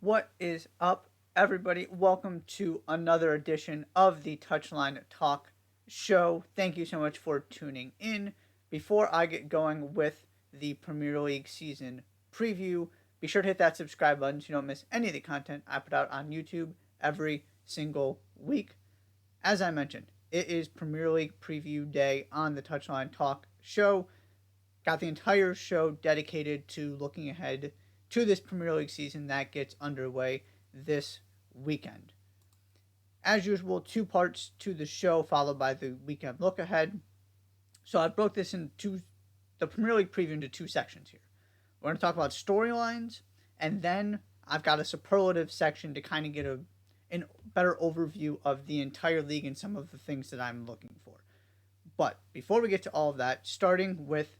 What is up, everybody? Welcome to another edition of the Touchline Talk Show. Thank you so much for tuning in. Before I get going with the Premier League season preview, be sure to hit that subscribe button so you don't miss any of the content I put out on YouTube every single week. As I mentioned, it is Premier League preview day on the Touchline Talk Show. Got the entire show dedicated to looking ahead to this Premier League season that gets underway this weekend. As usual, two parts to the show, followed by the weekend look ahead. So I broke this into the Premier League preview into two sections here. We're going to talk about storylines, and then I've got a superlative section to kind of get a better overview of the entire league and some of the things that I'm looking for. But before we get to all of that, starting with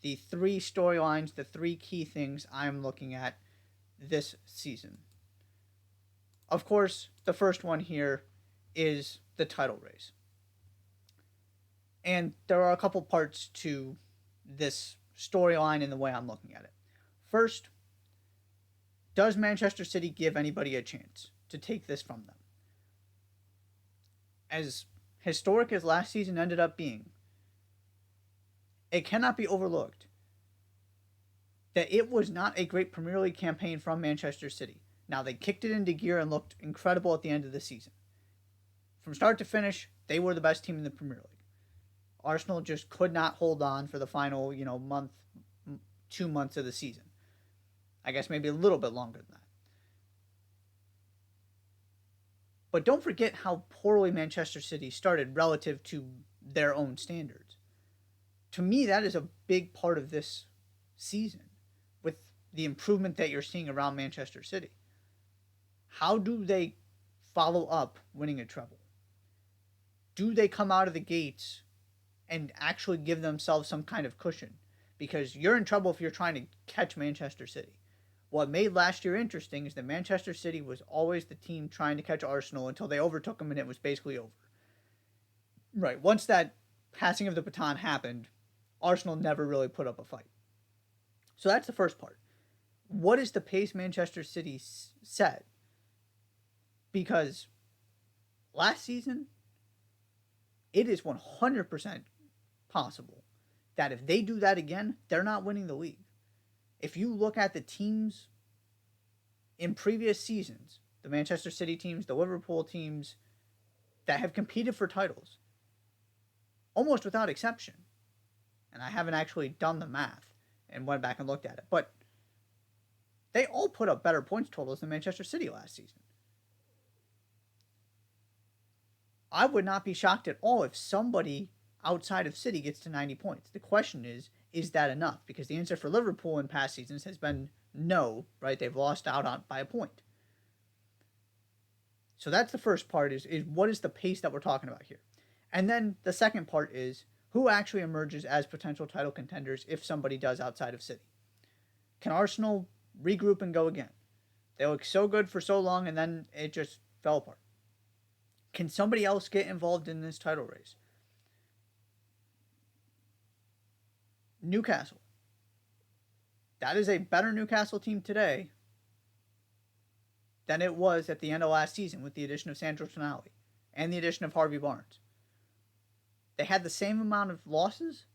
the three storylines, the three key things I'm looking at this season. Of course, the first one here is the title race. And there are a couple parts to this storyline and the way I'm looking at it. First, does Manchester City give anybody a chance to take this from them? As historic as last season ended up being, it cannot be overlooked that it was not a great Premier League campaign from Manchester City. Now, they kicked it into gear and looked incredible at the end of the season. From start to finish, they were the best team in the Premier League. Arsenal just could not hold on for the final, month, 2 months of the season. I guess maybe a little bit longer than that. But don't forget how poorly Manchester City started relative to their own standards. To me, that is a big part of this season with the improvement that you're seeing around Manchester City. How do they follow up winning a treble? Do they come out of the gates and actually give themselves some kind of cushion? Because you're in trouble if you're trying to catch Manchester City. What made last year interesting is that Manchester City was always the team trying to catch Arsenal until they overtook them and it was basically over. Right, once that passing of the baton happened, Arsenal never really put up a fight. So that's the first part. What is the pace Manchester City set? Because last season, it is 100% possible that if they do that again, they're not winning the league. If you look at the teams in previous seasons, the Manchester City teams, the Liverpool teams that have competed for titles, almost without exception, and I haven't actually done the math and went back and looked at it, but they all put up better points totals than Manchester City last season. I would not be shocked at all if somebody outside of City gets to 90 points. The question is that enough? Because the answer for Liverpool in past seasons has been no, right? They've lost out on by a point. So that's the first part is what is the pace that we're talking about here? And then the second part is who actually emerges as potential title contenders if somebody does outside of City? Can Arsenal regroup and go again? They looked so good for so long and then it just fell apart. Can somebody else get involved in this title race? Newcastle. That is a better Newcastle team today than it was at the end of last season with the addition of Sandro Tonali and the addition of Harvey Barnes. They had the same amount of losses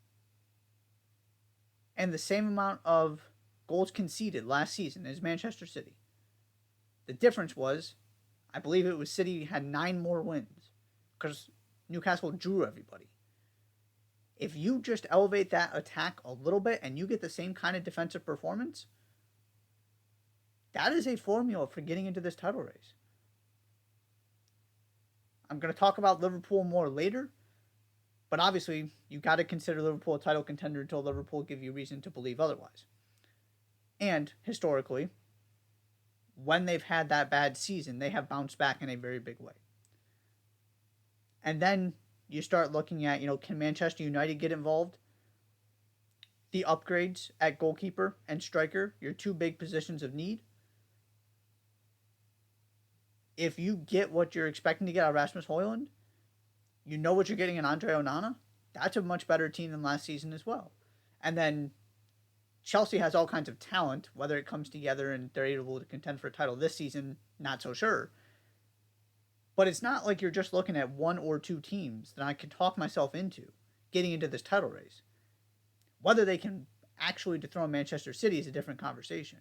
and the same amount of goals conceded last season as Manchester City. The difference was, I believe it was City had 9 more wins because Newcastle drew everybody. If you just elevate that attack a little bit and you get the same kind of defensive performance, that is a formula for getting into this title race. I'm going to talk about Liverpool more later, but obviously you got to consider Liverpool a title contender until Liverpool give you reason to believe otherwise. And historically, when they've had that bad season, they have bounced back in a very big way. And then you start looking at, can Manchester United get involved? The upgrades at goalkeeper and striker, your two big positions of need. If you get what you're expecting to get out of Rasmus Højlund, you know what you're getting in Andre Onana, that's a much better team than last season as well. And then Chelsea has all kinds of talent. Whether it comes together and they're able to contend for a title this season, not so sure. But it's not like you're just looking at one or two teams that I can talk myself into getting into this title race. Whether they can actually dethrone Manchester City is a different conversation.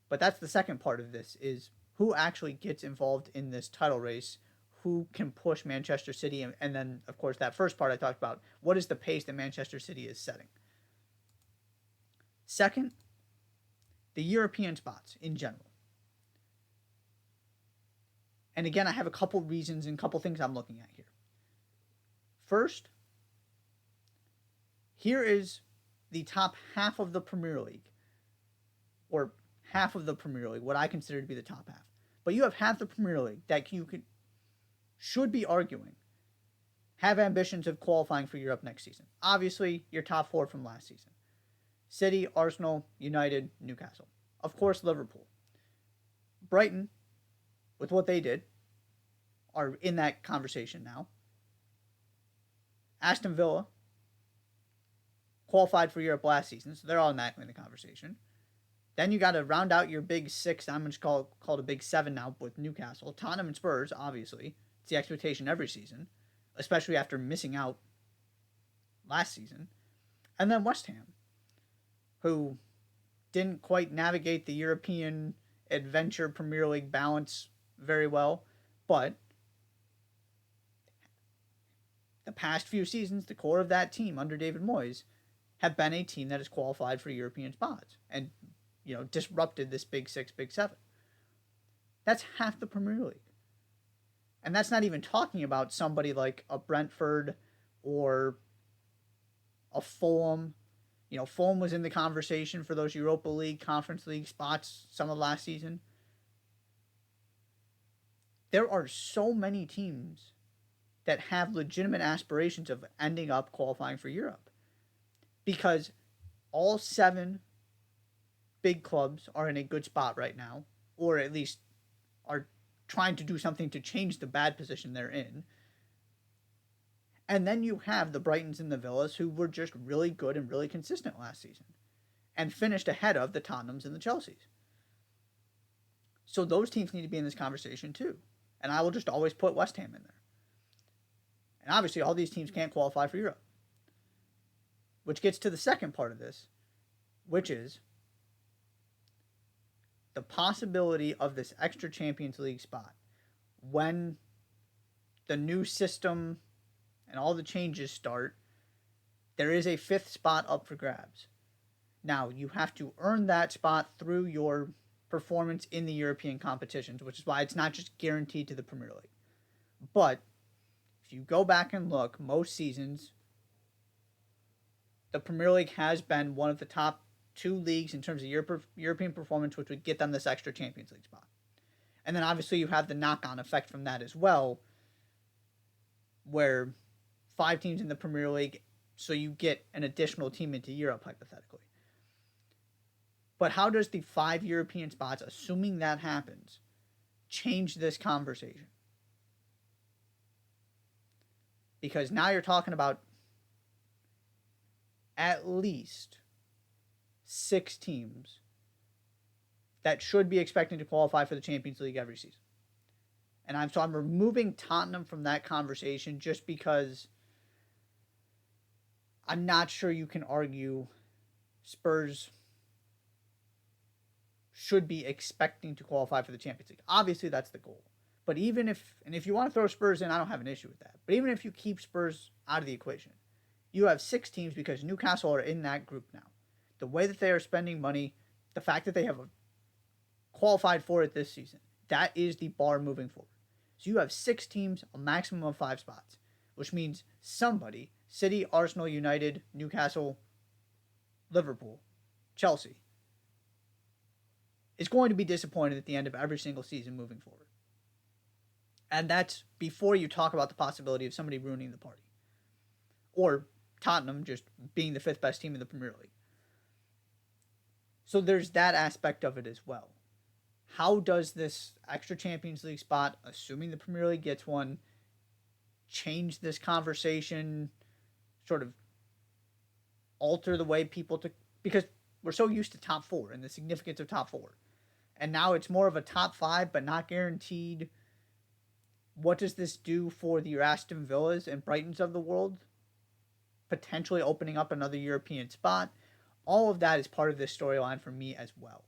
But that's the second part of this, is who actually gets involved in this title race, who can push Manchester City, and then, of course, that first part I talked about, what is the pace that Manchester City is setting. Second, the European spots in general. And again, I have a couple reasons and a couple things I'm looking at here. First, here is the top half of the Premier League, or half of the Premier League, what I consider to be the top half. But you have half the Premier League that you should be arguing have ambitions of qualifying for Europe next season. Obviously, your top four from last season: City, Arsenal, United, Newcastle. Of course, Liverpool. Brighton, with what they did, are in that conversation now. Aston Villa qualified for Europe last season, so they're automatically in the conversation. Then you got to round out your big six. I'm going to call it a big seven now with Newcastle. Tottenham and Spurs, obviously. It's the expectation every season, especially after missing out last season. And then West Ham, who didn't quite navigate the European adventure Premier League balance very well, but the past few seasons, the core of that team under David Moyes have been a team that has qualified for European spots and, disrupted this big six, big seven. That's half the Premier League. And that's not even talking about somebody like a Brentford or a Fulham. Fulham was in the conversation for those Europa League, Conference League spots some of last season. There are so many teams that have legitimate aspirations of ending up qualifying for Europe, because all 7 big clubs are in a good spot right now, or at least are trying to do something to change the bad position they're in. And then you have the Brightons and the Villas, who were just really good and really consistent last season and finished ahead of the Tottenhams and the Chelseas. So those teams need to be in this conversation too. And I will just always put West Ham in there. And obviously all these teams can't qualify for Europe. Which gets to the second part of this, which is the possibility of this extra Champions League spot when the new system and all the changes start. There is a 5th spot up for grabs. Now, you have to earn that spot through your performance in the European competitions, which is why it's not just guaranteed to the Premier League. But if you go back and look, most seasons, the Premier League has been one of the top 2 leagues in terms of European performance, which would get them this extra Champions League spot. And then obviously you have the knock-on effect from that as well, where 5 teams in the Premier League, so you get an additional team into Europe, hypothetically. But how does the 5 European spots, assuming that happens, change this conversation? Because now you're talking about at least 6 teams that should be expecting to qualify for the Champions League every season. And I'm removing Tottenham from that conversation just because I'm not sure you can argue Spurs should be expecting to qualify for the Champions League. Obviously, that's the goal. But even if you want to throw Spurs in, I don't have an issue with that. But even if you keep Spurs out of the equation, you have 6 teams because Newcastle are in that group now. The way that they are spending money, the fact that they have qualified for it this season, that is the bar moving forward. So you have 6 teams, a maximum of 5 spots, which means somebody, City, Arsenal, United, Newcastle, Liverpool, Chelsea, is going to be disappointed at the end of every single season moving forward. And that's before you talk about the possibility of somebody ruining the party. Or Tottenham just being the 5th best team in the Premier League. So there's that aspect of it as well. How does this extra Champions League spot, assuming the Premier League gets one, change this conversation, sort of alter the way people because we're so used to top four and the significance of top four. And now it's more of a top five, but not guaranteed. What does this do for the Aston Villas and Brightons of the world? Potentially opening up another European spot. All of that is part of this storyline for me as well.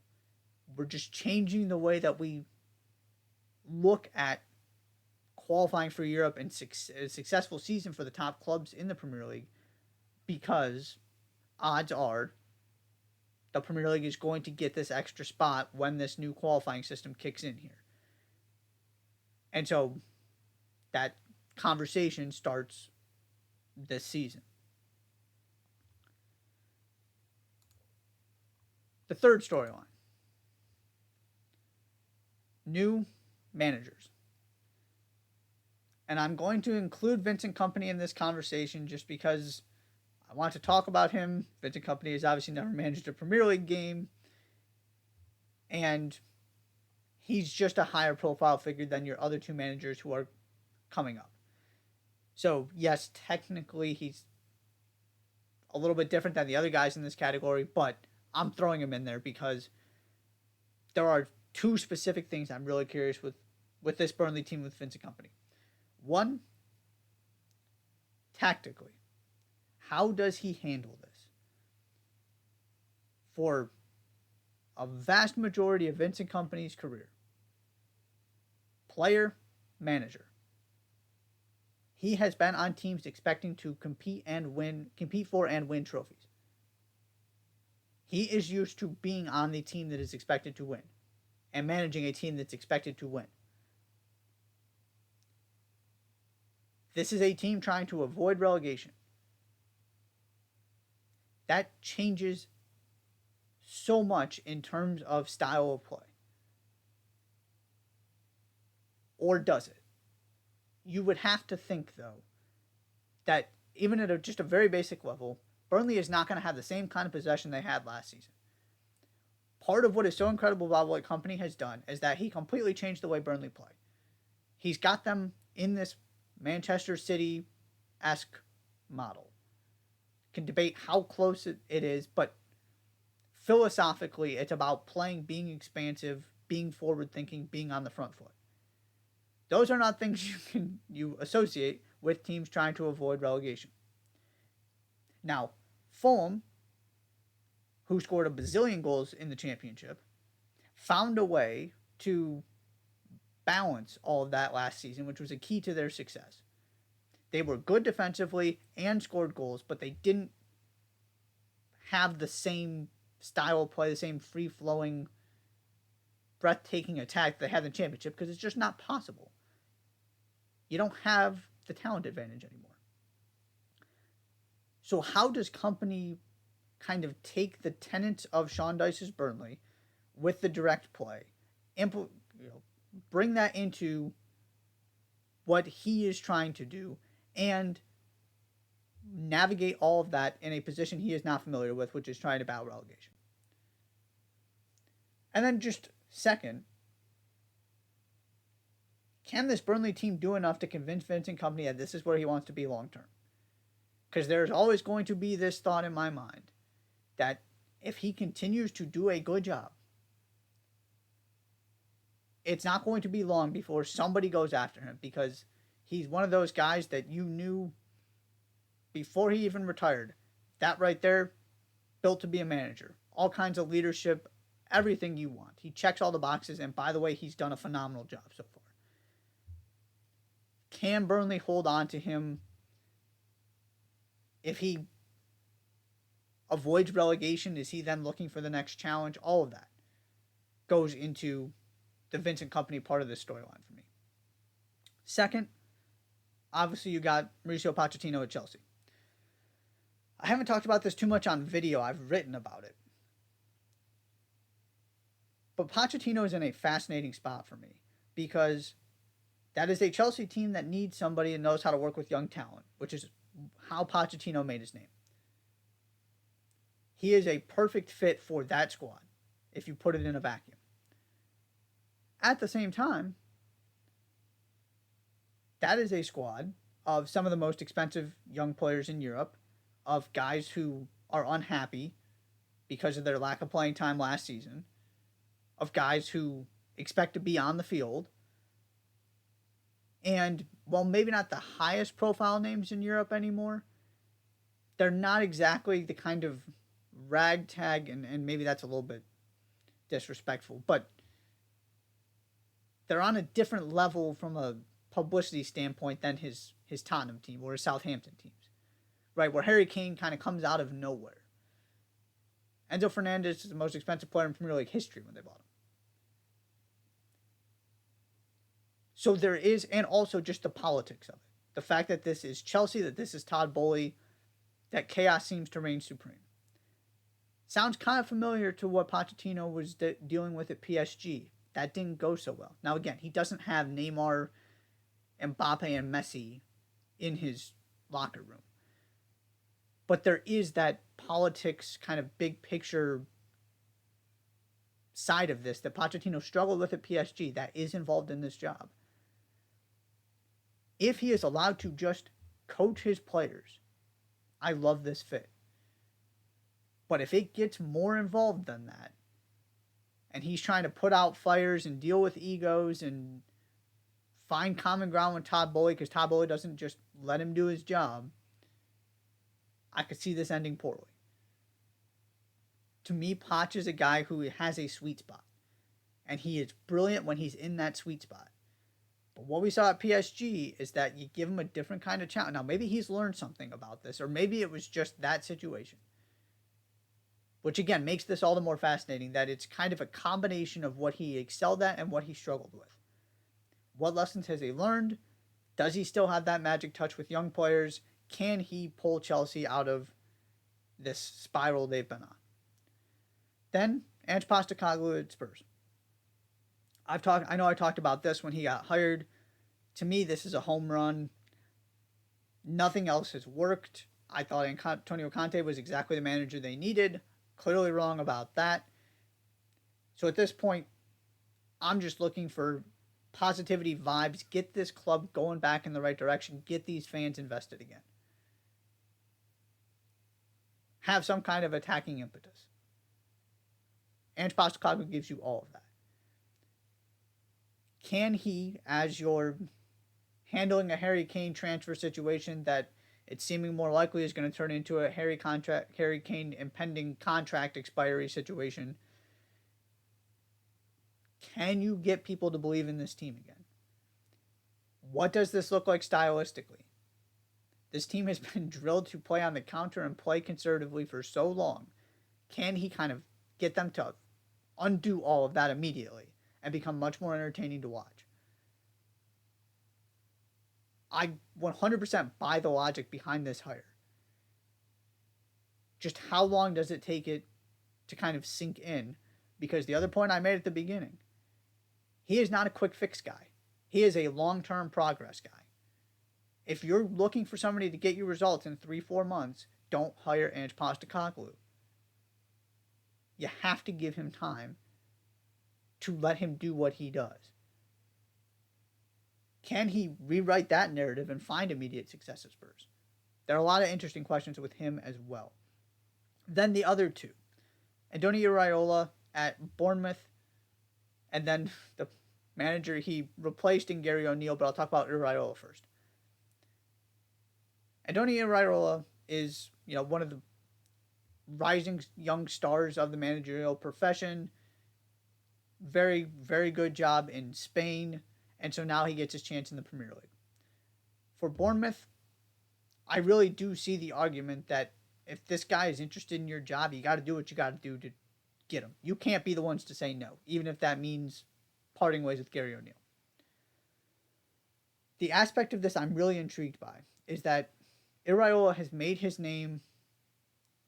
We're just changing the way that we look at qualifying for Europe and a successful season for the top clubs in the Premier League, because odds are the Premier League is going to get this extra spot when this new qualifying system kicks in here. And so that conversation starts this season. The third storyline: new managers. And I'm going to include Vincent Kompany in this conversation just because I want to talk about him. Vincent Kompany has obviously never managed a Premier League game, and he's just a higher profile figure than your other two managers who are coming up. So, yes, technically he's a little bit different than the other guys in this category, but I'm throwing him in there because there are two specific things I'm really curious with this Burnley team with Vincent Kompany. One, tactically, how does he handle this? For a vast majority of Vincent Kompany's career, player, manager, he has been on teams expecting to compete for and win trophies. He is used to being on the team that is expected to win and managing a team that's expected to win. This is a team trying to avoid relegation. That changes so much in terms of style of play. Or does it? You would have to think, though, that even at just a very basic level, Burnley is not going to have the same kind of possession they had last season. Part of what is so incredible about what Kompany has done is that he completely changed the way Burnley play. He's got them in this Manchester City-esque model. Can debate how close it is, but philosophically, it's about playing, being expansive, being forward-thinking, being on the front foot. Those are not things you associate with teams trying to avoid relegation. Now, Fulham, who scored a bazillion goals in the championship, found a way to balance all of that last season, which was a key to their success. They were good defensively and scored goals, but they didn't have the same style of play, the same free-flowing, breathtaking attack they had in the championship, because it's just not possible. You don't have the talent advantage anymore. So how does Kompany kind of take the tenets of Sean Dyche's Burnley with the direct play, bring that into what he is trying to do, and navigate all of that in a position he is not familiar with, which is trying to battle relegation? And then just second, can this Burnley team do enough to convince Vincent Kompany that this is where he wants to be long term? Because there's always going to be this thought in my mind that if he continues to do a good job, it's not going to be long before somebody goes after him, because he's one of those guys that you knew before he even retired. That right there, built to be a manager. All kinds of leadership, everything you want. He checks all the boxes, and by the way, he's done a phenomenal job so far. Can Burnley hold on to him if he avoids relegation? Is he then looking for the next challenge? All of that goes into the Vincent Kompany part of this storyline for me. Second, obviously you got Mauricio Pochettino at Chelsea. I haven't talked about this too much on video. I've written about it. But Pochettino is in a fascinating spot for me, because that is a Chelsea team that needs somebody that knows how to work with young talent, which is how Pochettino made his name. He is a perfect fit for that squad if you put it in a vacuum. At the same time, that is a squad of some of the most expensive young players in Europe, of guys who are unhappy, because of their lack of playing time last season, of guys who expect to be on the field. And while maybe not the highest profile names in Europe anymore, they're not exactly the kind of ragtag, and maybe that's a little bit disrespectful, but they're on a different level from a publicity standpoint than his Tottenham team or his Southampton teams, right? Where Harry Kane kind of comes out of nowhere. Enzo Fernandez is the most expensive player in Premier League history when they bought him. So there is, and also just the politics of it. The fact that this is Chelsea, that this is Todd Boehly, that chaos seems to reign supreme. Sounds kind of familiar to what Pochettino was dealing with at PSG. That didn't go so well. Now, again, he doesn't have Neymar, Mbappe, and Messi in his locker room. But there is that politics kind of big picture side of this that Pochettino struggled with at PSG that is involved in this job. If he is allowed to just coach his players, I love this fit. But if it gets more involved than that, and he's trying to put out fires and deal with egos and find common ground with Todd Boehly because Todd Boehly doesn't just let him do his job, I could see this ending poorly. To me, Poch is a guy who has a sweet spot. And he is brilliant when he's in that sweet spot. But what we saw at PSG is that you give him a different kind of challenge. Now, maybe he's learned something about this, or maybe it was just that situation. Which, again, makes this all the more fascinating, that it's kind of a combination of what he excelled at and what he struggled with. What lessons has he learned? Does he still have that magic touch with young players? Can he pull Chelsea out of this spiral they've been on? Then, Ange Postecoglou at Spurs. I know I talked about this when he got hired. To me, this is a home run. Nothing else has worked. I thought Antonio Conte was exactly the manager they needed. Clearly wrong about that. So at this point, I'm just looking for positivity vibes. Get this club going back in the right direction. Get these fans invested again. Have some kind of attacking impetus. Ange Postecoglou gives you all of that. Can he, as you're handling a Harry Kane transfer situation that it's seeming more likely is going to turn into a Harry Kane impending contract expiry situation, can you get people to believe in this team again? What does this look like stylistically? This team has been drilled to play on the counter and play conservatively for so long. Can he kind of get them to undo all of that immediately and become much more entertaining to watch? I 100% buy the logic behind this hire. Just how long does it take it to kind of sink in? Because the other point I made at the beginning, he is not a quick fix guy. He is a long-term progress guy. If you're looking for somebody to get you results in 3-4 months, don't hire Ange Postecoglou. You have to give him time to let him do what he does. Can he rewrite that narrative and find immediate success at Spurs? There are a lot of interesting questions with him as well. Then the other two. Antonio Iraola at Bournemouth, and then the manager he replaced in Gary O'Neill, but I'll talk about Iraola first. Antonio Iraola is, one of the rising young stars of the managerial profession. Very, very good job in Spain. And so now he gets his chance in the Premier League. For Bournemouth, I really do see the argument that if this guy is interested in your job, you got to do what you got to do to get him. You can't be the ones to say no, even if that means parting ways with Gary O'Neill. The aspect of this I'm really intrigued by is that Iraola has made his name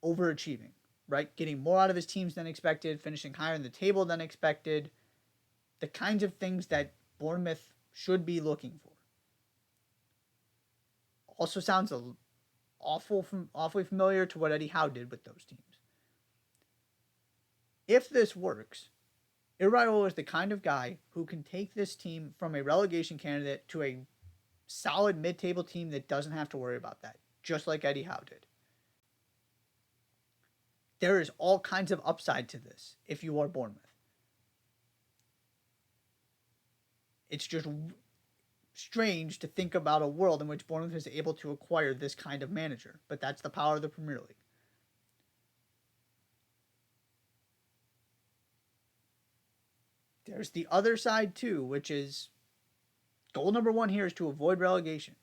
overachieving, right? Getting more out of his teams than expected, finishing higher in the table than expected. The kinds of things that Bournemouth should be looking for. Also sounds awfully familiar to what Eddie Howe did with those teams. If this works, Iraola is the kind of guy who can take this team from a relegation candidate to a solid mid-table team that doesn't have to worry about that, just like Eddie Howe did. There is all kinds of upside to this if you are Bournemouth. It's just strange to think about a world in which Bournemouth is able to acquire this kind of manager, but that's the power of the Premier League. There's the other side too, which is goal number one here is to avoid relegation.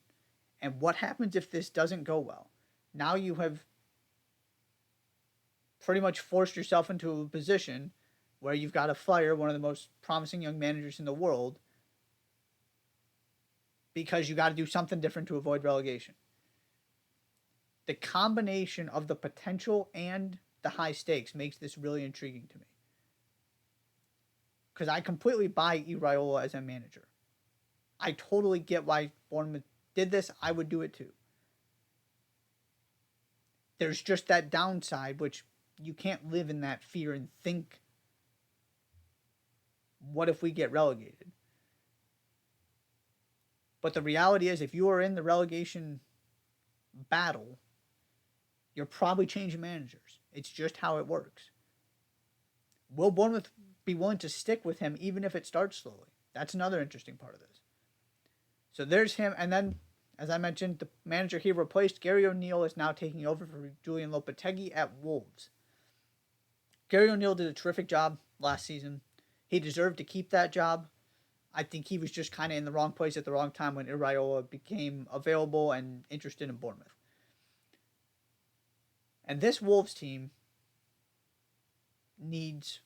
And what happens if this doesn't go well? Now you have pretty much forced yourself into a position where you've got to fire one of the most promising young managers in the world because you got to do something different to avoid relegation. The combination of the potential and the high stakes makes this really intriguing to me. Because I completely buy Iraola as a manager. I totally get why Bournemouth did this. I would do it too. There's just that downside, which you can't live in that fear and think, what if we get relegated? But the reality is, if you are in the relegation battle, you're probably changing managers. It's just how it works. Will Bournemouth be willing to stick with him even if it starts slowly? That's another interesting part of this. So there's him, and then, as I mentioned, the manager he replaced, Gary O'Neill, is now taking over for Julian Lopetegui at Wolves. Gary O'Neill did a terrific job last season. He deserved to keep that job. I think he was just kind of in the wrong place at the wrong time when Iraola became available and interested in Bournemouth. And this Wolves team needs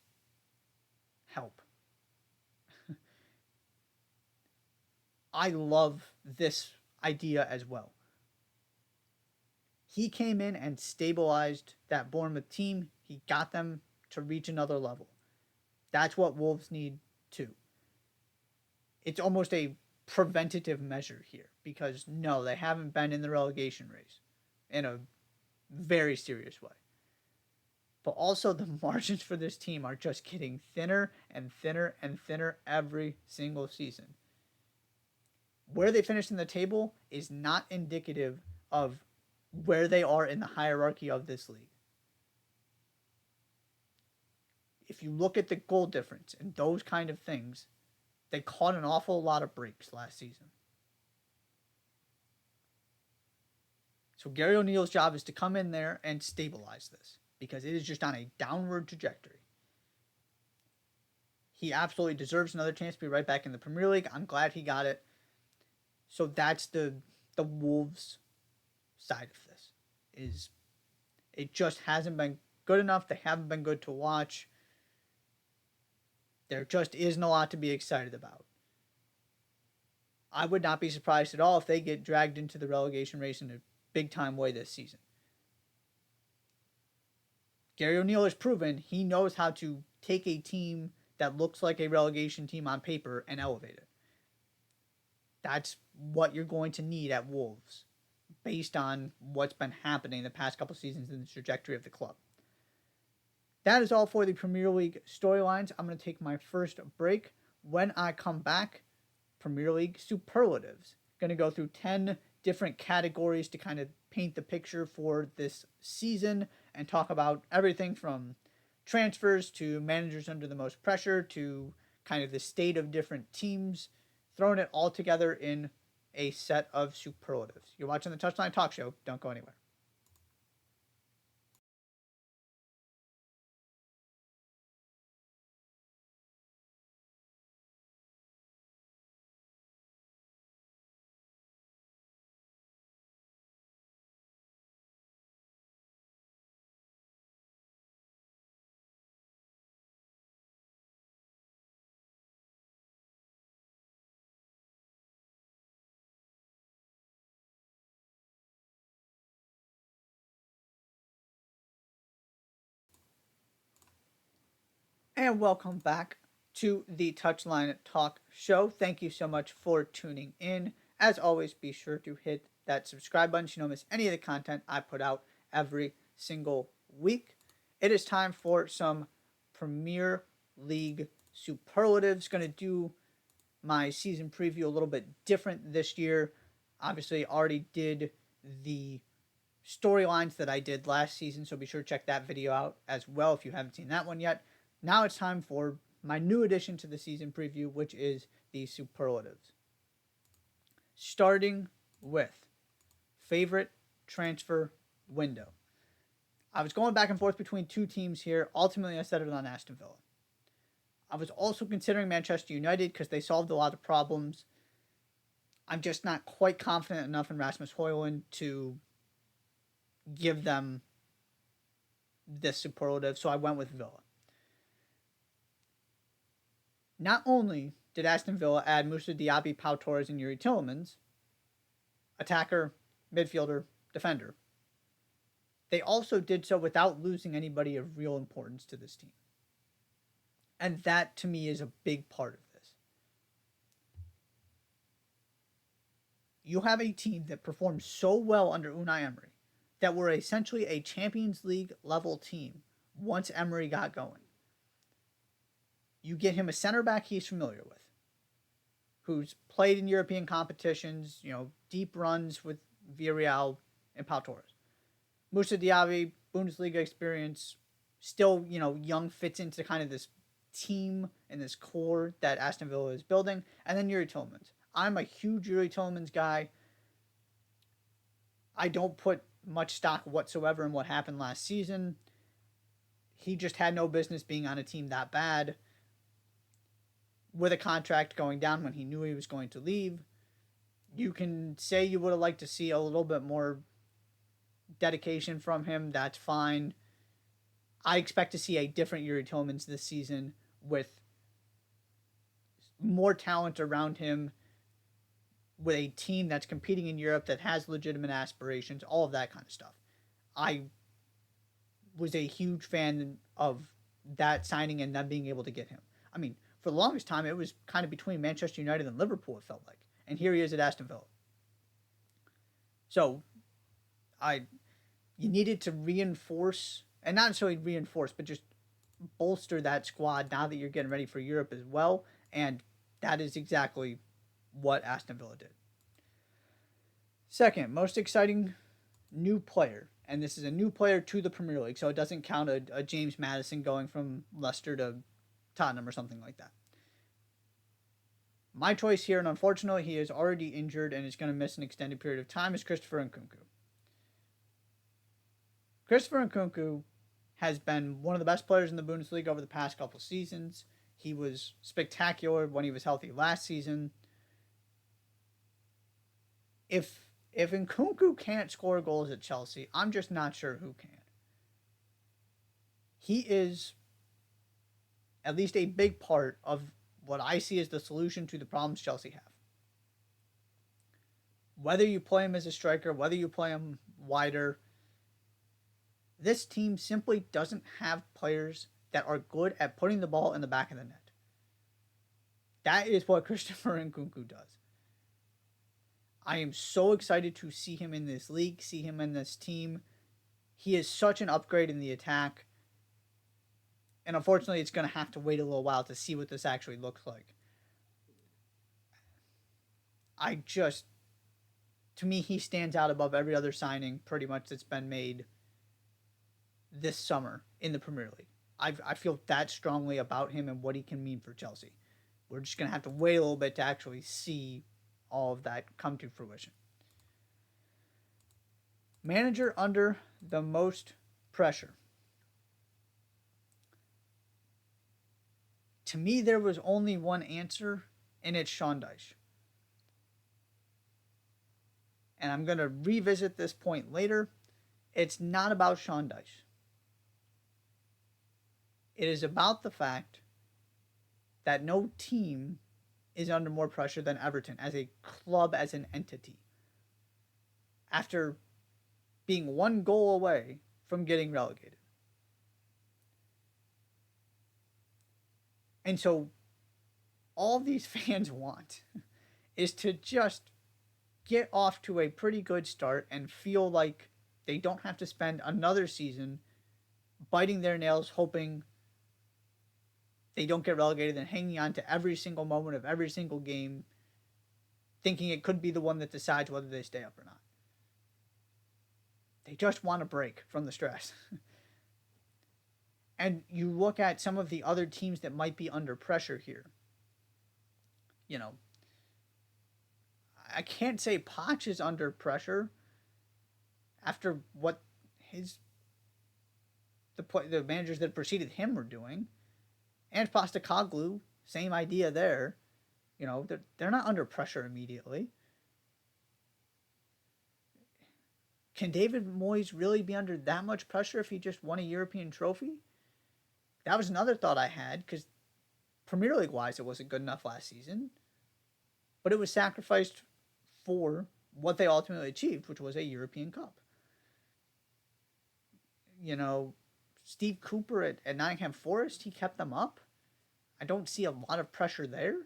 help. I love this idea as well. He came in and stabilized that Bournemouth team. He got them to reach another level. That's what Wolves need too. It's almost a preventative measure here because no, they haven't been in the relegation race in a very serious way. But also the margins for this team are just getting thinner and thinner and thinner every single season. Where they finish in the table is not indicative of where they are in the hierarchy of this league. If you look at the goal difference and those kind of things, they caught an awful lot of breaks last season. So Gary O'Neill's job is to come in there and stabilize this because it is just on a downward trajectory. He absolutely deserves another chance to be right back in the Premier League. I'm glad he got it. So that's the Wolves side of this. Is it just hasn't been good enough. They haven't been good to watch. There just isn't a lot to be excited about. I would not be surprised at all if they get dragged into the relegation race in a big-time way this season. Gary O'Neill has proven he knows how to take a team that looks like a relegation team on paper and elevate it. That's what you're going to need at Wolves, based on what's been happening the past couple seasons in the trajectory of the club. That is all for the Premier League storylines. I'm going to take my first break. When I come back, Premier League superlatives. Going to go through 10 different categories to kind of paint the picture for this season and talk about everything from transfers to managers under the most pressure to kind of the state of different teams, throwing it all together in a set of superlatives. You're watching the Touchline Talk Show. Don't go anywhere. And welcome back to the Touchline Talk Show. Thank you so much for tuning in. As always, be sure to hit that subscribe button so you don't miss any of the content I put out every single week. It is time for some Premier League superlatives. Going to do my season preview a little bit different this year. Obviously, already did the storylines that I did last season, so be sure to check that video out as well if you haven't seen that one yet. Now it's time for my new addition to the season preview, which is the superlatives. Starting with favorite transfer window. I was going back and forth between two teams here. Ultimately, I settled on Aston Villa. I was also considering Manchester United because they solved a lot of problems. I'm just not quite confident enough in Rasmus Højlund to give them this superlative, so I went with Villa. Not only did Aston Villa add Moussa Diaby, Pau Torres, and Yuri Tielemans, attacker, midfielder, defender, they also did so without losing anybody of real importance to this team. And that, to me, is a big part of this. You have a team that performed so well under Unai Emery that were essentially a Champions League level team once Emery got going. You get him a center back he's familiar with, who's played in European competitions, deep runs with Villarreal and Pau Torres. Moussa Diaby, Bundesliga experience, still, young, fits into kind of this team and this core that Aston Villa is building. And then Yuri Tielemans. I'm a huge Yuri Tielemans guy. I don't put much stock whatsoever in what happened last season. He just had no business being on a team that bad, with a contract going down when he knew he was going to leave. You can say you would have liked to see a little bit more dedication from him. That's fine. I expect to see a different Yuri Tielemans this season with more talent around him, with a team that's competing in Europe that has legitimate aspirations, all of that kind of stuff. I was a huge fan of that signing and them being able to get him. I mean, for the longest time, it was kind of between Manchester United and Liverpool, it felt like. And here he is at Aston Villa. So, you needed to reinforce, and not necessarily reinforce, but just bolster that squad now that you're getting ready for Europe as well. And that is exactly what Aston Villa did. Second, most exciting new player. And this is a new player to the Premier League, so it doesn't count a James Maddison going from Leicester to Tottenham or something like that. My choice here, and unfortunately he is already injured and is going to miss an extended period of time, is Christopher Nkunku. Christopher Nkunku has been one of the best players in the Bundesliga over the past couple seasons. He was spectacular when he was healthy last season. If Nkunku can't score goals at Chelsea, I'm just not sure who can. He is at least a big part of what I see as the solution to the problems Chelsea have. Whether you play him as a striker, whether you play him wider, this team simply doesn't have players that are good at putting the ball in the back of the net. That is what Christopher Nkunku does. I am so excited to see him in this league, see him in this team. He is such an upgrade in the attack. And unfortunately, it's going to have to wait a little while to see what this actually looks like. To me, he stands out above every other signing pretty much that's been made this summer in the Premier League. I feel that strongly about him and what he can mean for Chelsea. We're just going to have to wait a little bit to actually see all of that come to fruition. Manager under the most pressure. To me, there was only one answer, and it's Sean Dyche. And I'm going to revisit this point later. It's not about Sean Dyche. It is about the fact that no team is under more pressure than Everton as a club, as an entity, after being one goal away from getting relegated. And so all these fans want is to just get off to a pretty good start and feel like they don't have to spend another season biting their nails, hoping they don't get relegated, and hanging on to every single moment of every single game, thinking it could be the one that decides whether they stay up or not. They just want a break from the stress. And you look at some of the other teams that might be under pressure here. You know, I can't say Poch is under pressure after what his the managers that preceded him were doing. And Postacoglu, same idea there. They're not under pressure immediately. Can David Moyes really be under that much pressure if he just won a European trophy? That was another thought I had, because Premier League wise, it wasn't good enough last season, but it was sacrificed for what they ultimately achieved, which was a European Cup. Steve Cooper at Nottingham Forest, he kept them up. I don't see a lot of pressure there.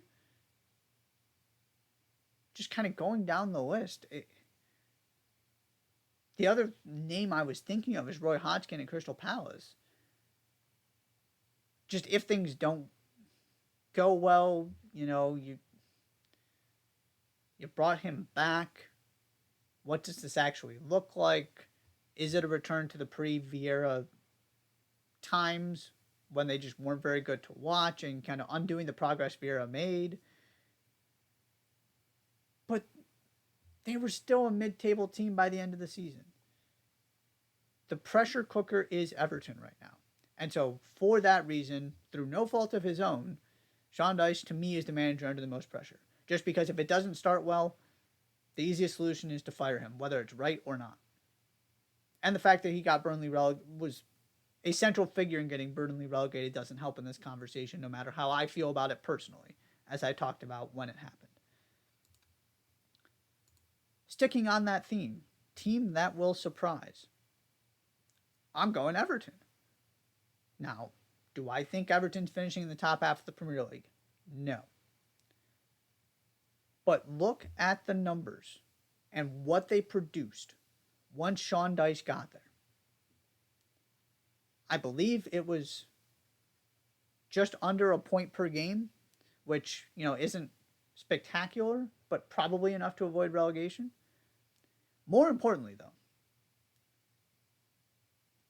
Just kind of going down the list. The other name I was thinking of is Roy Hodgkin at Crystal Palace. Just if things don't go well, you brought him back. What does this actually look like? Is it a return to the pre-Vieira times when they just weren't very good to watch and kind of undoing the progress Vieira made? But they were still a mid-table team by the end of the season. The pressure cooker is Everton right now. And so for that reason, through no fault of his own, Sean Dyche to me is the manager under the most pressure. Just because if it doesn't start well, the easiest solution is to fire him, whether it's right or not. And the fact that he got Burnley was a central figure in getting Burnley relegated doesn't help in this conversation, no matter how I feel about it personally, as I talked about when it happened. Sticking on that theme, team that will surprise. I'm going Everton. Now, do I think Everton's finishing in the top half of the Premier League? No. But look at the numbers and what they produced once Sean Dyche got there. I believe it was just under a point per game, which, isn't spectacular, but probably enough to avoid relegation. More importantly, though,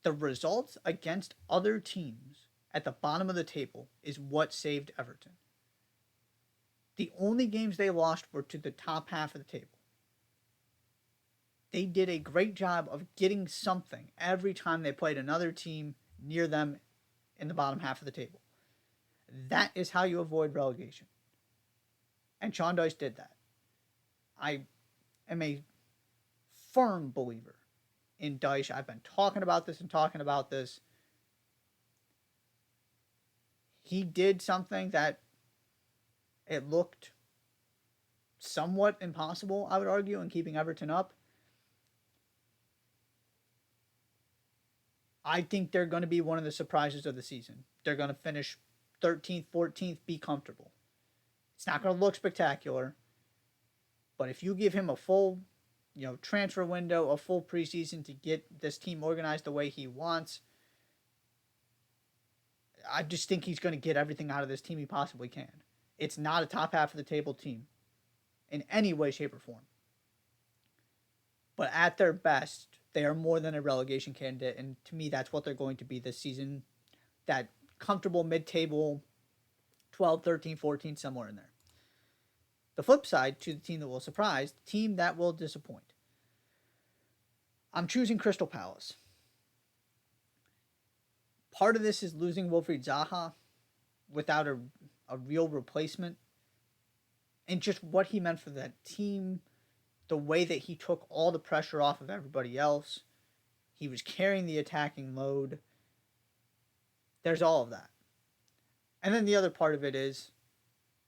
the results against other teams at the bottom of the table is what saved Everton. The only games they lost were to the top half of the table. They did a great job of getting something every time they played another team near them in the bottom half of the table. That is how you avoid relegation. And Sean Dyche did that. I am a firm believer in Dyche. I've been talking about this. He did something that it looked somewhat impossible, I would argue, in keeping Everton up. I think they're going to be one of the surprises of the season. They're going to finish 13th, 14th, be comfortable. It's not going to look spectacular, but if you give him a full, transfer window, a full preseason to get this team organized the way he wants, I just think he's going to get everything out of this team he possibly can. It's not a top half of the table team in any way, shape, or form. But at their best, they are more than a relegation candidate, and to me, that's what they're going to be this season. That comfortable mid-table, 12, 13, 14, somewhere in there. The flip side to the team that will surprise, the team that will disappoint. I'm choosing Crystal Palace. Part of this is losing Wilfried Zaha without a real replacement. And just what he meant for that team, the way that he took all the pressure off of everybody else. He was carrying the attacking load. There's all of that. And then the other part of it is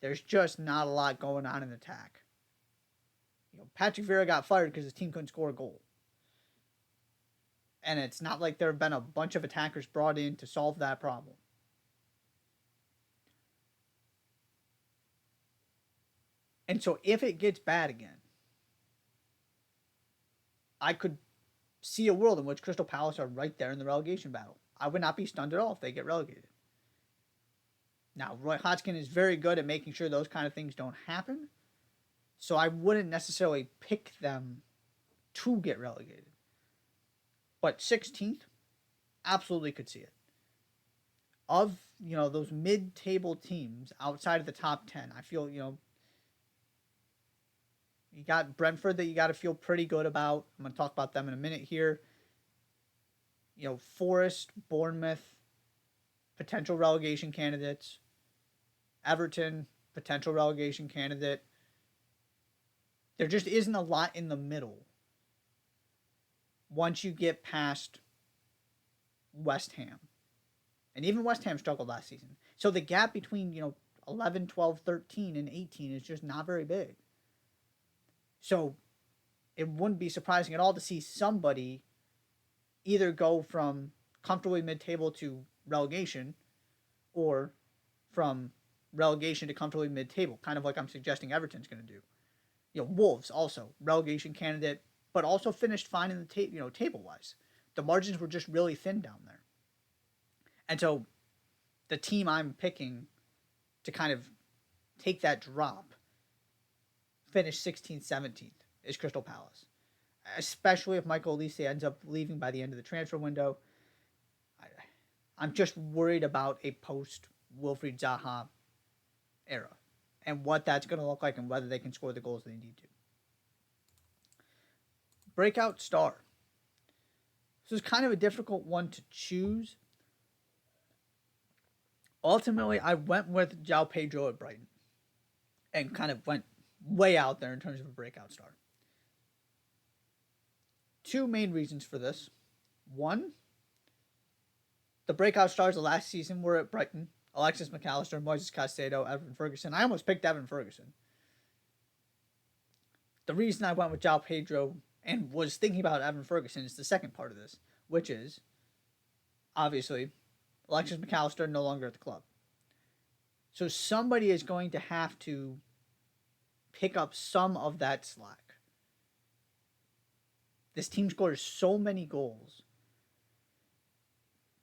there's just not a lot going on in attack. Patrick Vieira got fired because his team couldn't score a goal. And it's not like there have been a bunch of attackers brought in to solve that problem. And so if it gets bad again, I could see a world in which Crystal Palace are right there in the relegation battle. I would not be stunned at all if they get relegated. Now, Roy Hodgkin is very good at making sure those kind of things don't happen. So I wouldn't necessarily pick them to get relegated. But 16th, absolutely could see it. Of, those mid-table teams outside of the top 10, I feel, you got Brentford that you got to feel pretty good about. I'm going to talk about them in a minute here. Forest, Bournemouth, potential relegation candidates. Everton, potential relegation candidate. There just isn't a lot in the middle once you get past West Ham. And even West Ham struggled last season. So the gap between, 11, 12, 13, and 18 is just not very big. So it wouldn't be surprising at all to see somebody either go from comfortably mid-table to relegation or from relegation to comfortably mid-table, kind of like I'm suggesting Everton's going to do. Wolves also, relegation candidate, but also finished fine in the table-wise. The margins were just really thin down there. And so the team I'm picking to kind of take that drop, finish 16th, 17th, is Crystal Palace. Especially if Michael Olise ends up leaving by the end of the transfer window. I'm just worried about a post-Wilfried Zaha era and what that's going to look like and whether they can score the goals they need to. Breakout star. This is kind of a difficult one to choose. Ultimately, I went with João Pedro at Brighton and kind of went way out there in terms of a breakout star. Two main reasons for this. One, the breakout stars of last season were at Brighton. Alexis McAllister, Moises Caicedo, Evan Ferguson. I almost picked Evan Ferguson. The reason I went with João Pedro and was thinking about Evan Ferguson is the second part of this, which is, obviously, Alexis McAllister no longer at the club. So somebody is going to have to pick up some of that slack. This team scores so many goals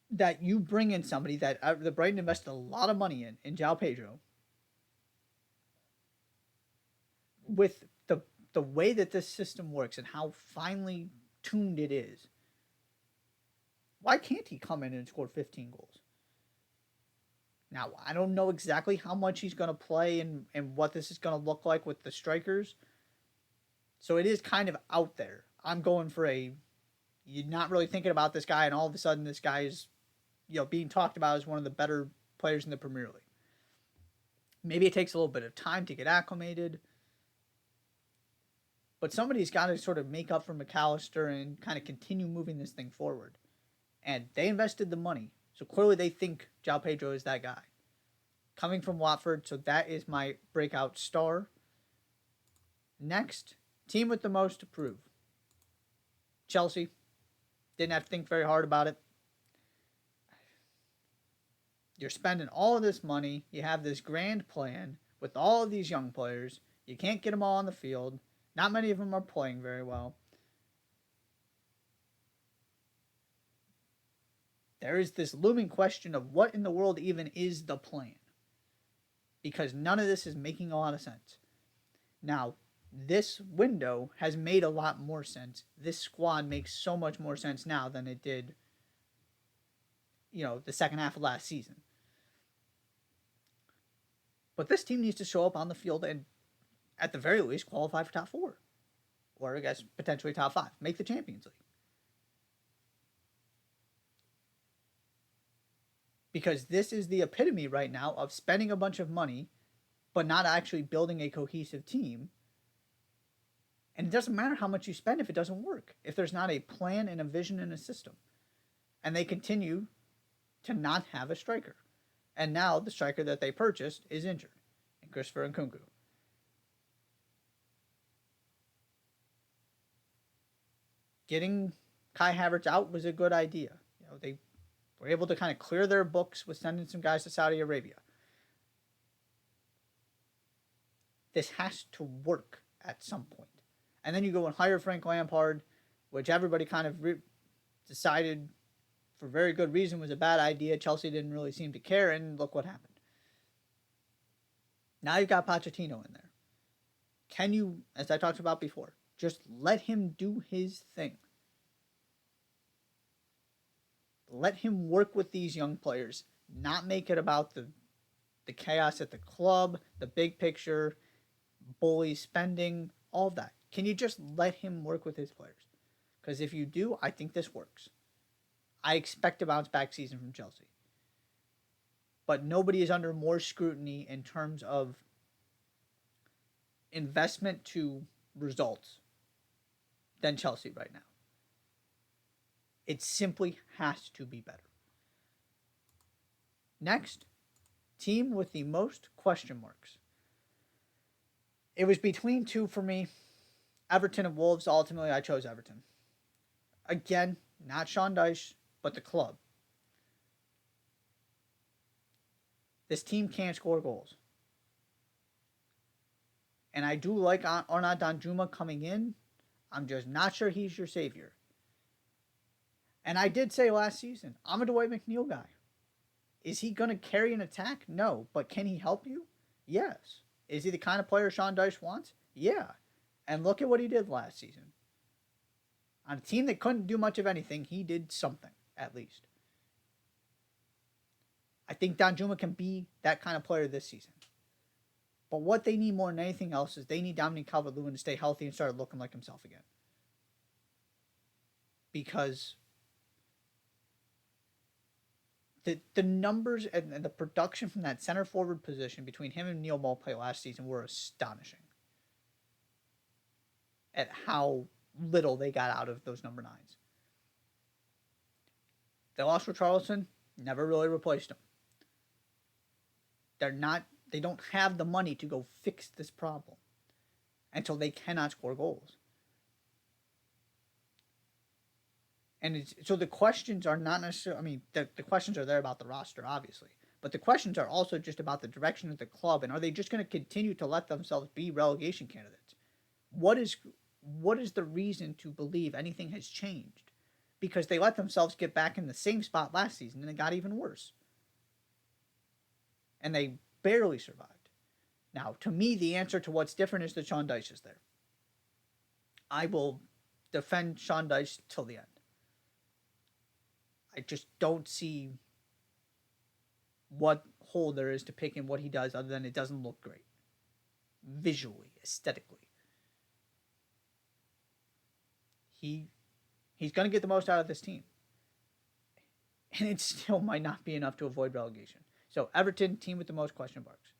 that you bring in somebody that the Brighton invested a lot of money in João Pedro. With the way that this system works and how finely tuned it is, why can't he come in and score 15 goals? Now, I don't know exactly how much he's going to play and what this is going to look like with the strikers. So it is kind of out there. I'm going for you're not really thinking about this guy, and all of a sudden this guy is, being talked about as one of the better players in the Premier League. Maybe it takes a little bit of time to get acclimated. But somebody's got to sort of make up for McAllister and kind of continue moving this thing forward. And they invested the money. So clearly they think João Pedro is that guy. Coming from Watford, so that is my breakout star. Next, team with the most to prove. Chelsea. Didn't have to think very hard about it. You're spending all of this money. You have this grand plan with all of these young players. You can't get them all on the field. Not many of them are playing very well. There is this looming question of what in the world even is the plan. Because none of this is making a lot of sense. Now, this window has made a lot more sense. This squad makes so much more sense now than it did, the second half of last season. But this team needs to show up on the field and, at the very least, qualify for top 4. Or, I guess, potentially top 5. Make the Champions League. Because this is the epitome right now of spending a bunch of money, but not actually building a cohesive team. And it doesn't matter how much you spend if it doesn't work. If there's not a plan and a vision and a system. And they continue to not have a striker. And now the striker that they purchased is injured. And Christopher Nkunku. Getting Kai Havertz out was a good idea. They were able to kind of clear their books with sending some guys to Saudi Arabia. This has to work at some point. And then you go and hire Frank Lampard, which everybody kind of decided for very good reason was a bad idea. Chelsea didn't really seem to care, and look what happened. Now you've got Pochettino in there. Can you, as I talked about before, just let him do his thing? Let him work with these young players, not make it about the chaos at the club, the big picture, bully spending, all of that. Can you just let him work with his players? Because if you do, I think this works. I expect a bounce back season from Chelsea. But nobody is under more scrutiny in terms of investment to results than Chelsea right now. It simply has to be better. Next, team with the most question marks. It was between two for me, Everton and Wolves. Ultimately, I chose Everton. Again, not Sean Dyche, but the club. This team can't score goals. And I do like Arnaud Danjuma coming in. I'm just not sure he's your savior. And I did say last season, I'm a Dwight McNeil guy. Is he going to carry an attack? No. But can he help you? Yes. Is he the kind of player Sean Dyche wants? Yeah. And look at what he did last season. On a team that couldn't do much of anything, he did something, at least. I think Danjuma can be that kind of player this season. But what they need more than anything else is they need Dominic Calvert-Lewin to stay healthy and start looking like himself again. Because the numbers and the production from that center forward position between him and Neil Maupay last season were astonishing. At how little they got out of those number nines. They lost Richarlison, never really replaced him. They don't have the money to go fix this problem. And so they cannot score goals. And so the questions are not necessarily, I mean, the questions are there about the roster, obviously. But the questions are also just about the direction of the club. And are they just going to continue to let themselves be relegation candidates? What is the reason to believe anything has changed? Because they let themselves get back in the same spot last season and it got even worse. And they barely survived. Now, to me, the answer to what's different is that Sean Dyche is there. I will defend Sean Dyche till the end. I just don't see what hole there is to pick in what he does other than it doesn't look great. Visually, aesthetically. He's going to get the most out of this team. And it still might not be enough to avoid relegation. So, Everton, team with the most question marks.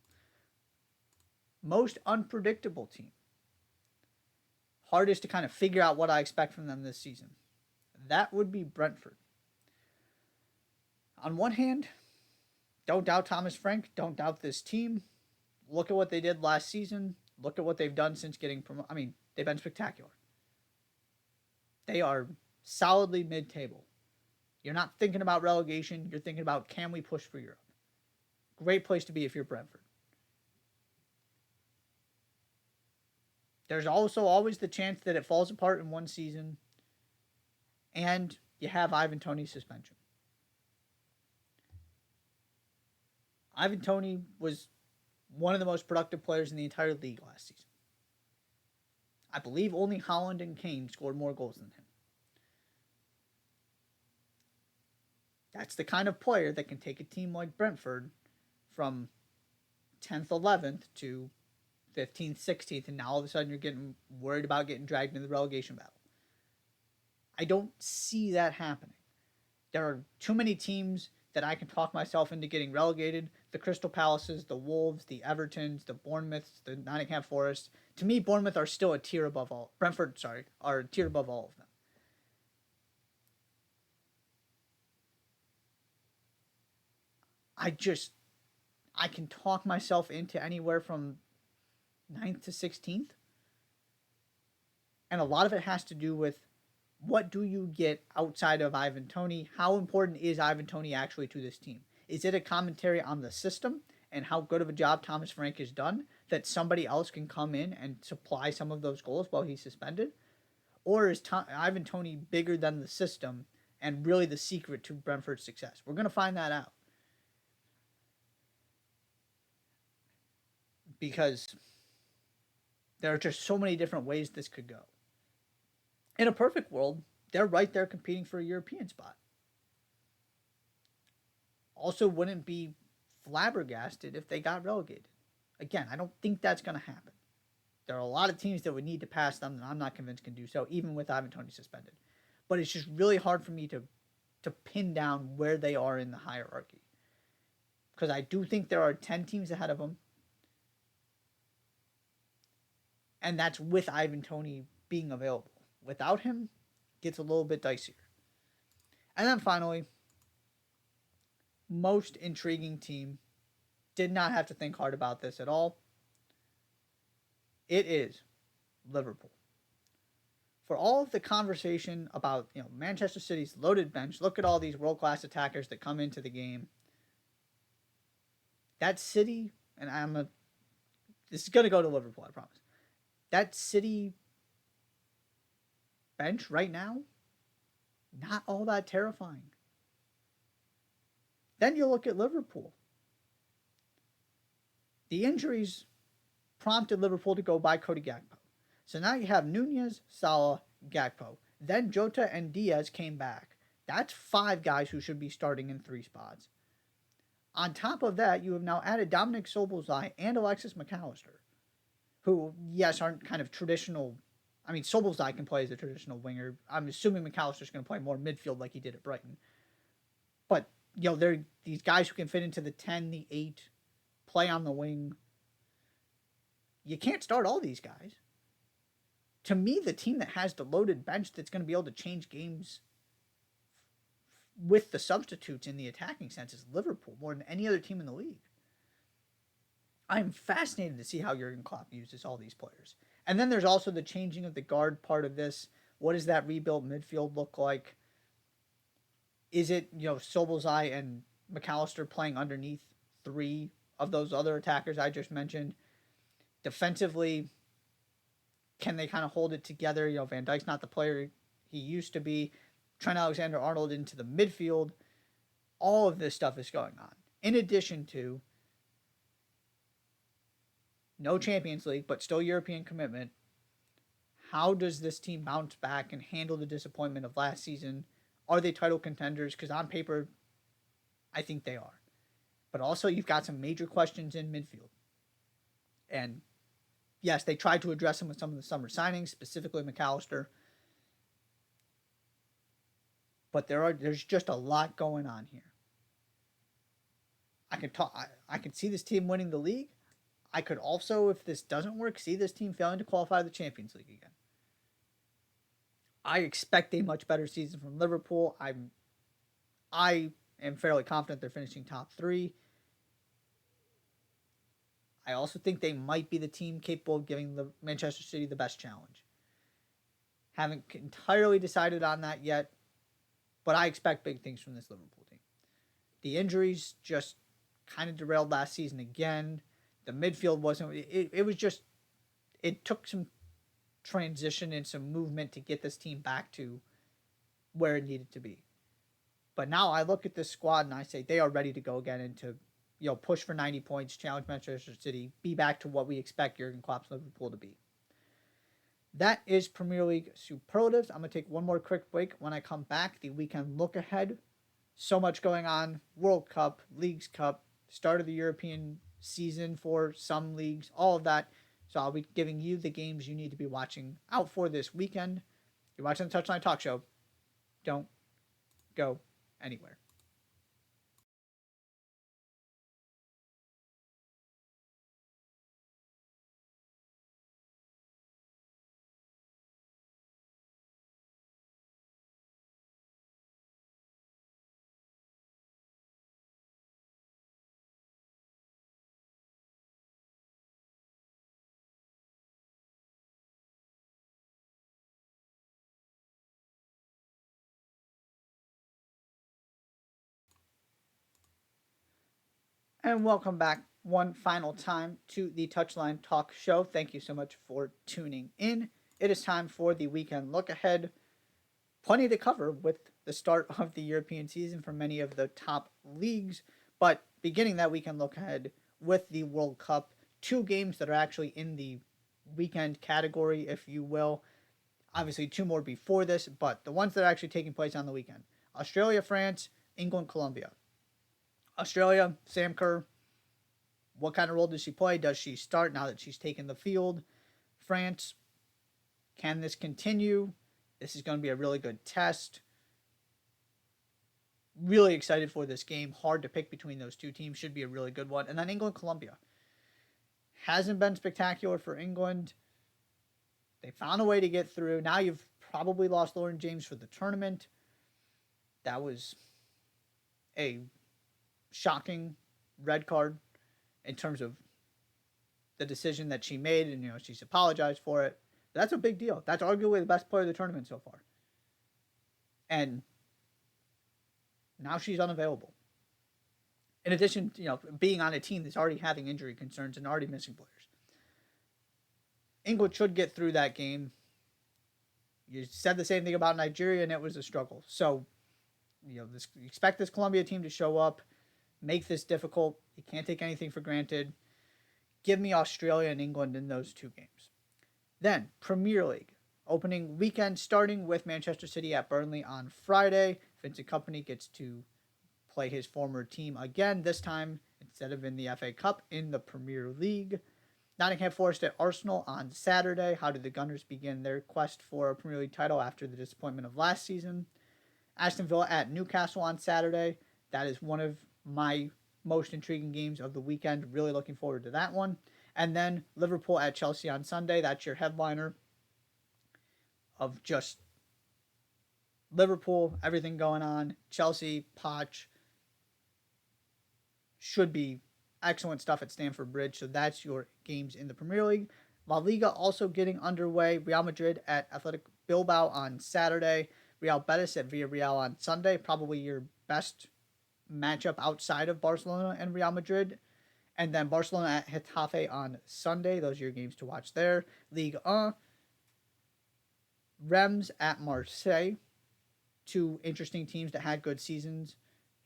Most unpredictable team. Hardest to kind of figure out what I expect from them this season. That would be Brentford. On one hand, don't doubt Thomas Frank. Don't doubt this team. Look at what they did last season. Look at what they've done since getting promoted. I mean, they've been spectacular. They are solidly mid-table. You're not thinking about relegation. You're thinking about, can we push for Europe? Great place to be if you're Brentford. There's also always the chance that it falls apart in one season and you have Ivan Toney's suspension. Ivan Toney was one of the most productive players in the entire league last season. I believe only Haaland and Kane scored more goals than him. That's the kind of player that can take a team like Brentford from 10th, 11th to 15th, 16th, and now all of a sudden you're getting worried about getting dragged into the relegation battle. I don't see that happening. There are too many teams that I can talk myself into getting relegated. The Crystal Palaces, the Wolves, the Evertons, the Bournemouths, the Nottingham Forest. To me, Bournemouth are still a tier above all. Brentford, are a tier above all of them. I can talk myself into anywhere from 9th to 16th. And a lot of it has to do with what do you get outside of Ivan Toney? How important is Ivan Toney actually to this team? Is it a commentary on the system and how good of a job Thomas Frank has done that somebody else can come in and supply some of those goals while he's suspended? Or is Ivan Toney bigger than the system and really the secret to Brentford's success? We're going to find that out. Because there are just so many different ways this could go. In a perfect world, they're right there competing for a European spot. also wouldn't be flabbergasted if they got relegated. Again, I don't think that's going to happen. There are a lot of teams that would need to pass them, and I'm not convinced can do so, even with Ivan Toney suspended. But it's just really hard for me to pin down where they are in the hierarchy. Because I do think there are 10 teams ahead of them. And that's with Ivan Toney being available. Without him, it gets a little bit dicier. And then finally, most intriguing team. Did not have to think hard about this at all. It is Liverpool. For all of the conversation about Manchester City's loaded bench, look at all these world-class attackers that come into the game. That City, and this is going to go to Liverpool, I promise. That City bench right now, not all that terrifying. Then you look at Liverpool. The injuries prompted Liverpool to go buy Cody Gakpo. So now you have Nunez, Salah, Gakpo. Then Jota and Diaz came back. That's 5 guys who should be starting in 3 spots. On top of that, you have now added Dominic Szoboszlai and Alexis McAllister, who, yes, aren't kind of traditional. I mean, Szoboszlai can play as a traditional winger. I'm assuming McAllister's going to play more midfield like he did at Brighton. But, they're these guys who can fit into the 10, the 8, play on the wing. You can't start all these guys. To me, the team that has the loaded bench that's going to be able to change games with the substitutes in the attacking sense is Liverpool more than any other team in the league. I'm fascinated to see how Jurgen Klopp uses all these players. And then there's also the changing of the guard part of this. What does that rebuilt midfield look like? Is it, Szoboszlai and McAllister playing underneath 3 of those other attackers I just mentioned? Defensively, can they kind of hold it together? Van Dijk's not the player he used to be. Trent Alexander-Arnold into the midfield. All of this stuff is going on. In addition to no Champions League, but still European commitment. How does this team bounce back and handle the disappointment of last season? Are they title contenders? Because on paper, I think they are. But also, you've got some major questions in midfield. And yes, they tried to address them with some of the summer signings, specifically McAllister. But there's just a lot going on here. I could see this team winning the league. I could also, if this doesn't work, see this team failing to qualify for the Champions League again. I expect a much better season from Liverpool. I am fairly confident they're finishing top 3. I also think they might be the team capable of giving the Manchester City the best challenge. Haven't entirely decided on that yet, but I expect big things from this Liverpool team. The injuries just kind of derailed last season again. The midfield wasn't. It was just. It took some transition and some movement to get this team back to where it needed to be. But now I look at this squad and I say they are ready to go again and to push for 90 points, challenge Manchester City, be back to what we expect Jurgen Klopp's Liverpool to be. That is Premier League superlatives. I'm going to take one more quick break. When I come back, the weekend look ahead. So much going on. World Cup, Leagues Cup, start of the European season for some leagues, all of that. So I'll be giving you the games you need to be watching out for this weekend. You're watching the Touchline Talk Show. Don't go anywhere. And welcome back one final time to the Touchline Talk Show. Thank you so much for tuning in. It is time for the weekend look ahead. Plenty to cover with the start of the European season for many of the top leagues, but beginning that weekend look ahead with the World Cup. 2 games that are actually in the weekend category, if you will. Obviously 2 more before this, but the ones that are actually taking place on the weekend. Australia, France, England, Colombia. Australia, Sam Kerr, what kind of role does she play? Does she start now that she's taken the field? France, can this continue? This is going to be a really good test. Really excited for this game. Hard to pick between those two teams. Should be a really good one. And then England, Colombia. Hasn't been spectacular for England. They found a way to get through. Now you've probably lost Lauren James for the tournament. That was a shocking red card in terms of the decision that she made, and she's apologized for it. That's a big deal. That's arguably the best player of the tournament so far. And now she's unavailable. In addition to being on a team that's already having injury concerns and already missing players. England should get through that game. You said the same thing about Nigeria, and it was a struggle. So, you expect this Colombia team to show up, make this difficult. You can't take anything for granted. Give me Australia and England in those two games. Then, Premier League. Opening weekend starting with Manchester City at Burnley on Friday. Vincent Kompany gets to play his former team again, this time instead of in the FA Cup, in the Premier League. Nottingham Forest at Arsenal on Saturday. How did the Gunners begin their quest for a Premier League title after the disappointment of last season? Aston Villa at Newcastle on Saturday. That is one of my most intriguing games of the weekend. Really looking forward to that one. And then Liverpool at Chelsea on Sunday. That's your headliner of just Liverpool, everything going on. Chelsea, Poch. Should be excellent stuff at Stamford Bridge. So that's your games in the Premier League. La Liga also getting underway. Real Madrid at Athletic Bilbao on Saturday. Real Betis at Villarreal on Sunday. Probably your best matchup outside of Barcelona and Real Madrid. And then Barcelona at Getafe on Sunday. Those are your games to watch there. Ligue 1. Reims at Marseille. Two interesting teams that had good seasons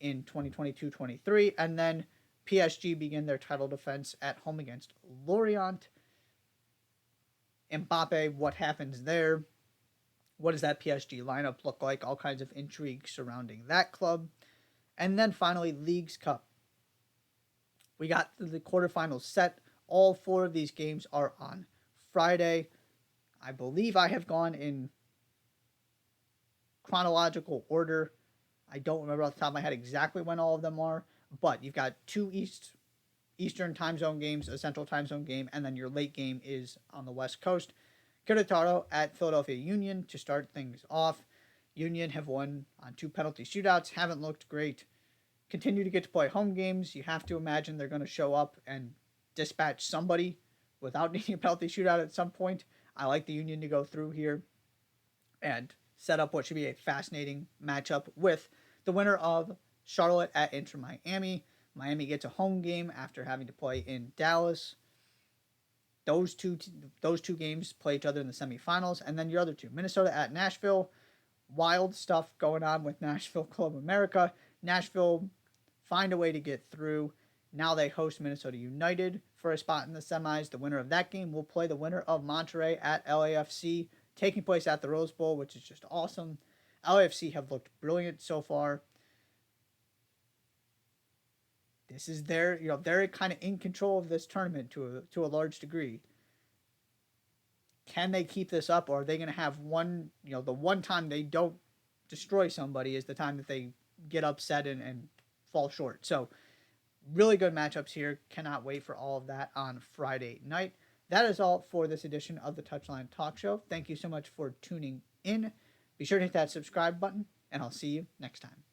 in 2022-23. And then PSG begin their title defense at home against Lorient. Mbappe, what happens there? What does that PSG lineup look like? All kinds of intrigue surrounding that club. And then finally, Leagues Cup. We got the quarterfinals set. All four of these games are on Friday. I believe I have gone in chronological order. I don't remember off the top of my head exactly when all of them are. But you've got two Eastern time zone games, a Central time zone game, and then your late game is on the West Coast. Querétaro at Philadelphia Union to start things off. Union have won on 2 penalty shootouts, haven't looked great. Continue to get to play home games. You have to imagine they're going to show up and dispatch somebody without needing a penalty shootout at some point. I like the Union to go through here and set up what should be a fascinating matchup with the winner of Charlotte at Inter Miami. Miami gets a home game after having to play in Dallas. Those two games play each other in the semifinals. And then your other two, Minnesota at Nashville. Wild stuff going on with Nashville Club America. Nashville find a way to get through. Now they host Minnesota United for a spot in the semis. The winner of that game will play the winner of Monterrey at LAFC, taking place at the Rose Bowl, which is just awesome. LAFC have looked brilliant so far. This is they're kind of in control of this tournament to a large degree. Can they keep this up, or are they going to have the one time they don't destroy somebody is the time that they get upset and fall short. So really good matchups here. Cannot wait for all of that on Friday night. That is all for this edition of the Touchline Talk Show. Thank you so much for tuning in. Be sure to hit that subscribe button, and I'll see you next time.